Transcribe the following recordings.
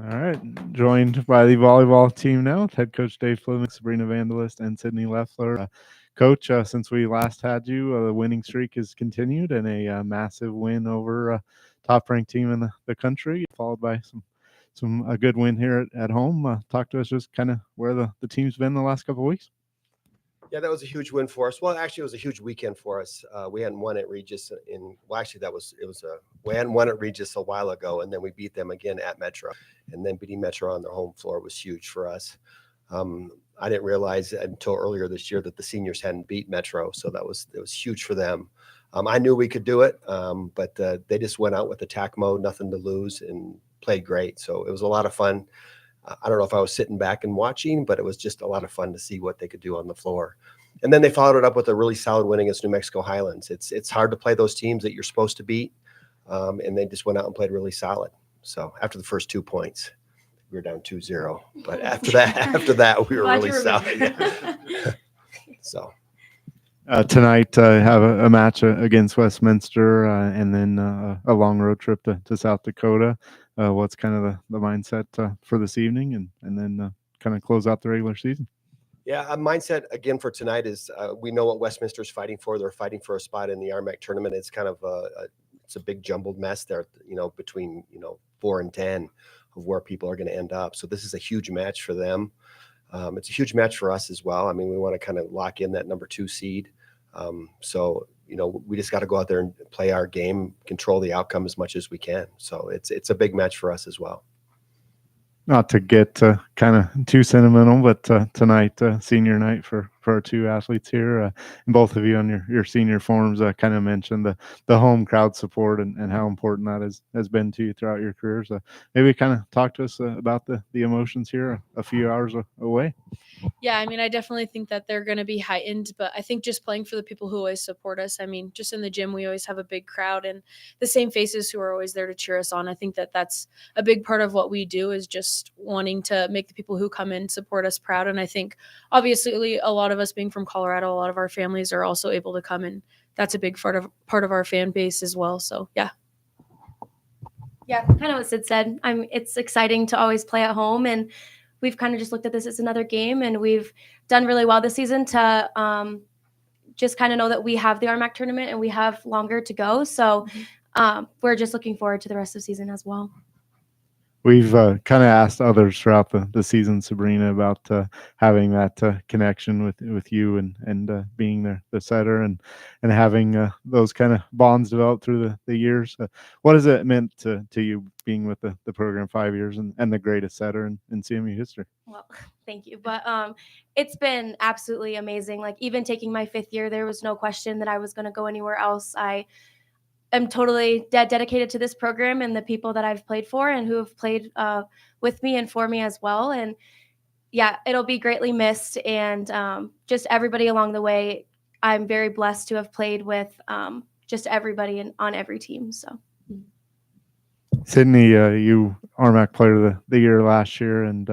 All right, joined by the volleyball team now, head coach Dave Fleming, Sabrina Vandelist, and Sydney Leffler. Coach, since we last had you, the winning streak has continued, and a massive win over top-ranked team in the country, followed by some a good win here at home. Talk to us just kind of where the team's been the last couple of weeks. Yeah, that was a huge win for us. Well, actually, it was a huge weekend for us. We hadn't won at Regis we hadn't won at Regis a while ago, and then we beat them again at Metro, and then beating Metro on their home floor was huge for us. I didn't realize until earlier this year that the seniors hadn't beat Metro, so it was huge for them. I knew we could do it, but they just went out with attack mode, nothing to lose, and played great. So it was a lot of fun. I don't know if I was sitting back and watching, but it was just a lot of fun to see what they could do on the floor. And then they followed it up with a really solid win against New Mexico Highlands. It's hard to play those teams that you're supposed to beat, and they just went out and played really solid. So after the first 2 points, we were down 2-0. But after that, we were really solid. Yeah. So tonight, have a match against Westminster, and then a long road trip to South Dakota. What's kind of the mindset for this evening, and then kind of close out the regular season? Yeah, a mindset again for tonight is we know what Westminster's fighting for. They're fighting for a spot in the RMAC tournament. It's kind of it's a big jumbled mess there, between 4 and 10 of where people are going to end up. So this is a huge match for them. It's a huge match for us as well. I mean, we want to kind of lock in that number 2 seed. So we just got to go out there and play our game, control the outcome as much as we can. So it's a big match for us as well. Not to get kind of too sentimental, but tonight, senior night for our 2 athletes here, and both of you on your senior forms kind of mentioned the home crowd support and how important that has been to you throughout your careers. Maybe kind of talk to us about the emotions here a few hours away. Yeah, I mean, I definitely think that they're going to be heightened, but I think just playing for the people who always support us. I mean, just in the gym, we always have a big crowd and the same faces who are always there to cheer us on. I think that that's a big part of what we do, is just wanting to make the people who come in support us proud. And I think obviously a lot of us being from Colorado, a lot of our families are also able to come, and that's a big part of our fan base as well. So, yeah. Yeah, kind of what Sid said. It's exciting to always play at home, and we've kind of just looked at this as another game, and we've done really well this season to just kind of know that we have the RMAC tournament and we have longer to go. So we're just looking forward to the rest of the season as well. We've kind of asked others throughout the season, Sabrina, about having that connection with you and being the setter and having those kind of bonds developed through the years. What has it meant to you being with the program 5 years and the greatest setter in CMU history? Well, thank you. But it's been absolutely amazing. Like, even taking my 5th year, there was no question that I was going to go anywhere else. I'm totally dedicated to this program and the people that I've played for and who have played with me and for me as well. And yeah, it'll be greatly missed. And just everybody along the way, I'm very blessed to have played with just everybody on every team. So, Sydney, you RMAC Player of the Year last year, and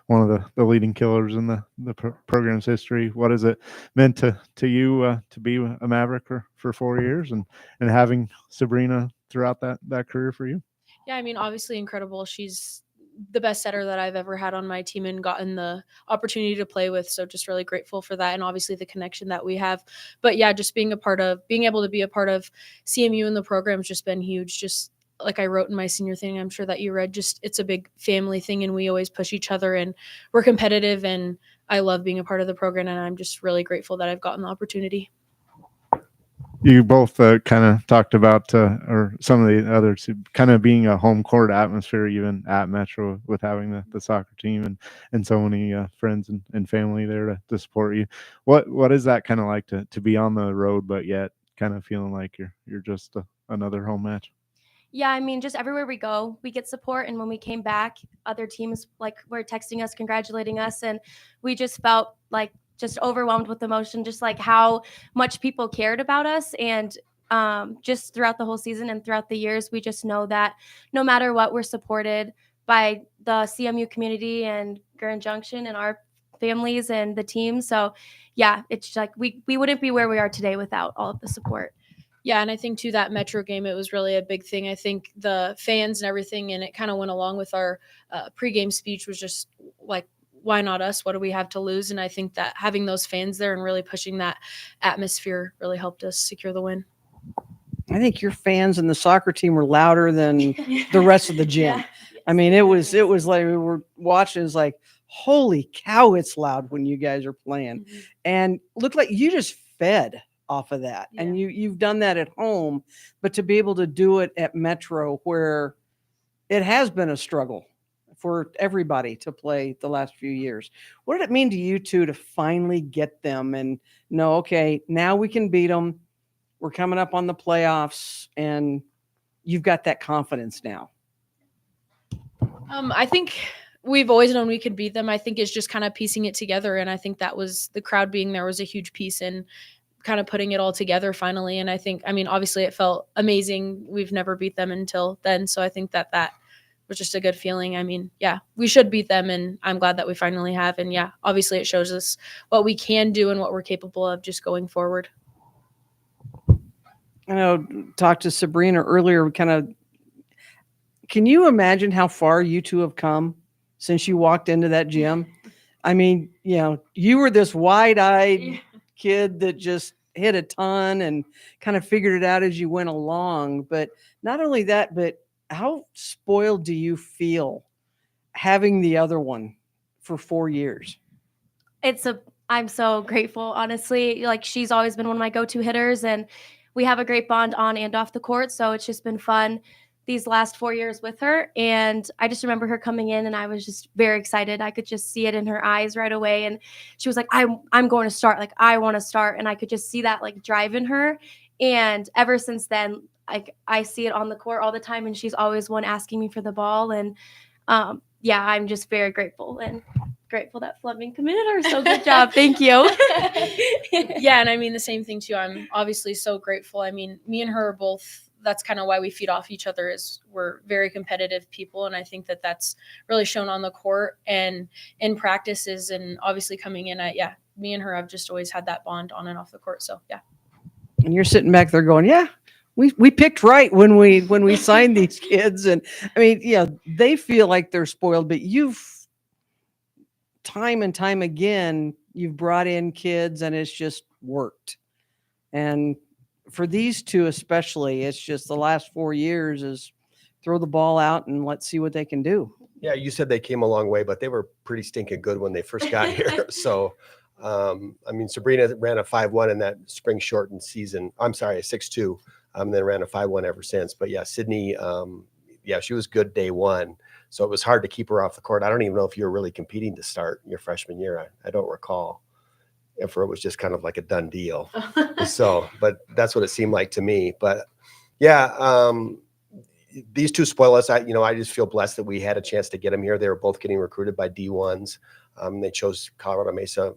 one of the leading killers in the program's history. What has it meant to you to be a Maverick for 4 years and having Sabrina throughout that career for you? Yeah, I mean, obviously incredible. She's the best setter that I've ever had on my team and gotten the opportunity to play with. So just really grateful for that, and obviously the connection that we have. But yeah, just being able to be a part of CMU and the program has just been huge. Just like I wrote in my senior thing, I'm sure that you read, just it's a big family thing, and we always push each other, and we're competitive, and I love being a part of the program, and I'm just really grateful that I've gotten the opportunity. You both kind of talked about, or some of the others, kind of being a home court atmosphere, even at Metro, with having the soccer team and so many friends and family there to support you. What is that kind of like to be on the road, but yet kind of feeling like you're just another home match? Yeah, I mean, just everywhere we go, we get support. And when we came back, other teams were texting us, congratulating us. And we just felt like just overwhelmed with emotion, just like how much people cared about us. And just throughout the whole season and throughout the years, we just know that no matter what, we're supported by the CMU community and Grand Junction and our families and the team. So yeah, it's like we wouldn't be where we are today without all of the support. Yeah, and I think too that Metro game, it was really a big thing. I think the fans and everything, and it kind of went along with our pregame speech, was just like, why not us? What do we have to lose? And I think that having those fans there and really pushing that atmosphere really helped us secure the win. I think your fans and the soccer team were louder than the rest of the gym. Yeah. I mean, it was like we were watching. It's like, holy cow, it's loud when you guys are playing, Mm-hmm. and looked like you just fed off of that. Yeah. And you've done that at home, but to be able to do it at Metro, where it has been a struggle for everybody to play the last few years. What did it mean to you two to finally get them and know, okay, now we can beat them. We're coming up on the playoffs, and you've got that confidence now? I think we've always known we could beat them. I think it's just kind of piecing it together. And I think that was the crowd being there was a huge piece in kind of putting it all together finally. And I think, I mean, obviously it felt amazing. We've never beat them until then. So I think that was just a good feeling. I mean, yeah, we should beat them, and I'm glad that we finally have. And yeah, obviously it shows us what we can do and what we're capable of just going forward. I know, talked to Sabrina earlier, can you imagine how far you two have come since you walked into that gym? I mean, you were this wide-eyed kid that just hit a ton and kind of figured it out as you went along. But not only that, but how spoiled do you feel having the other one for 4 years? I'm so grateful, honestly. Like, she's always been one of my go-to hitters, and we have a great bond on and off the court. So it's just been fun these last 4 years with her. And I just remember her coming in, and I was just very excited. I could just see it in her eyes right away. And she was like, I'm going to start. Like, I want to start. And I could just see that like drive in her. And ever since then, I see it on the court all the time. And she's always one asking me for the ball. And yeah, I'm just very grateful and grateful that Fleming committed her. So good job. Thank you. Yeah. And I mean, the same thing too. I'm obviously so grateful. I mean, me and her are both, that's kind of why we feed off each other, is we're very competitive people. And I think that that's really shown on the court and in practices, and obviously coming in at, me and her have just always had that bond on and off the court. So yeah. And you're sitting back there going, yeah, we picked right when we signed these kids. And I mean, they feel like they're spoiled, but you've time and time again, you've brought in kids and it's just worked. And for these two especially, it's just the last 4 years is throw the ball out and let's see what they can do. Yeah, you said they came a long way, but they were pretty stinking good when they first got here. So, I mean, Sabrina ran a 5.1 in that spring shortened season. I'm sorry, a 6.2. Then ran a 5.1 ever since. But yeah, Sydney, she was good day one. So it was hard to keep her off the court. I don't even know if you were really competing to start your freshman year. I don't recall if it was just kind of like a done deal. So, but that's what it seemed like to me. But yeah, these two spoil us. I just feel blessed that we had a chance to get them here. They were both getting recruited by D1s. They chose Colorado Mesa,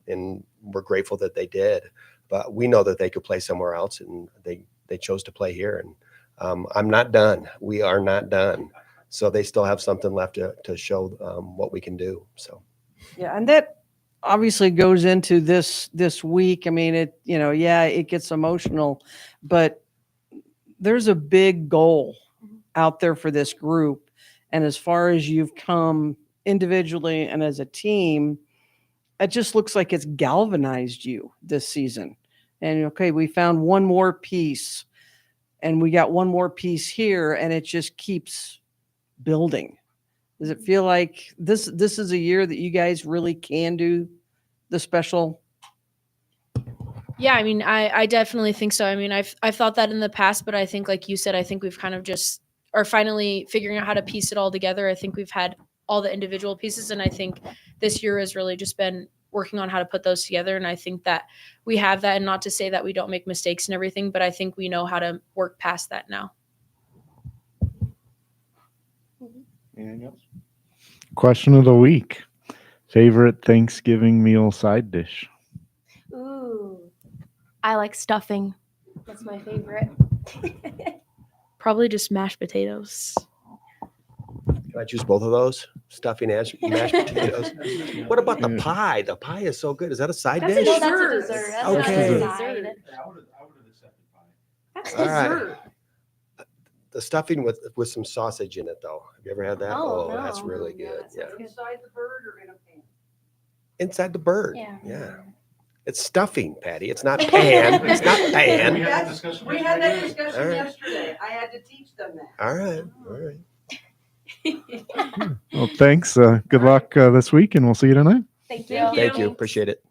and we're grateful that they did. But we know that they could play somewhere else, and they chose to play here. And I'm not done. We are not done. So they still have something left to show what we can do. So yeah, and that obviously goes into this week. I mean, it gets emotional, but there's a big goal out there for this group. And as far as you've come individually and as a team, it just looks like it's galvanized you this season. And okay, we found one more piece, and we got one more piece here, and it just keeps building. Does it feel like this is a year that you guys really can do the special? Yeah, I mean, I definitely think so. I mean, I've thought that in the past, but I think, like you said, I think we've kind of just are finally figuring out how to piece it all together. I think we've had all the individual pieces, and I think this year has really just been working on how to put those together. And I think that we have that, and not to say that we don't make mistakes and everything, but I think we know how to work past that now. Anything else? Question of the week. Favorite Thanksgiving meal side dish? Ooh, I like stuffing. That's my favorite. Probably just mashed potatoes. can I choose both of those? Stuffing and mashed potatoes. What about the pie? The pie is so good. Is that a side dish? That's a dessert. That's Okay. not a side. I would have accepted pie. What's All right. dessert? The stuffing with some sausage in it, though. Have you ever had that? Oh, That's no. really good. Yeah. Inside the bird or in a pan? Inside the bird. Yeah. Yeah. It's stuffing, Patty. It's not pan. It's not pan. We had that discussion All right. yesterday. I had to teach them that. All right. All right. Well, thanks. Good luck this week, and we'll see you tonight. Thank you. Thank Thank you. Appreciate it.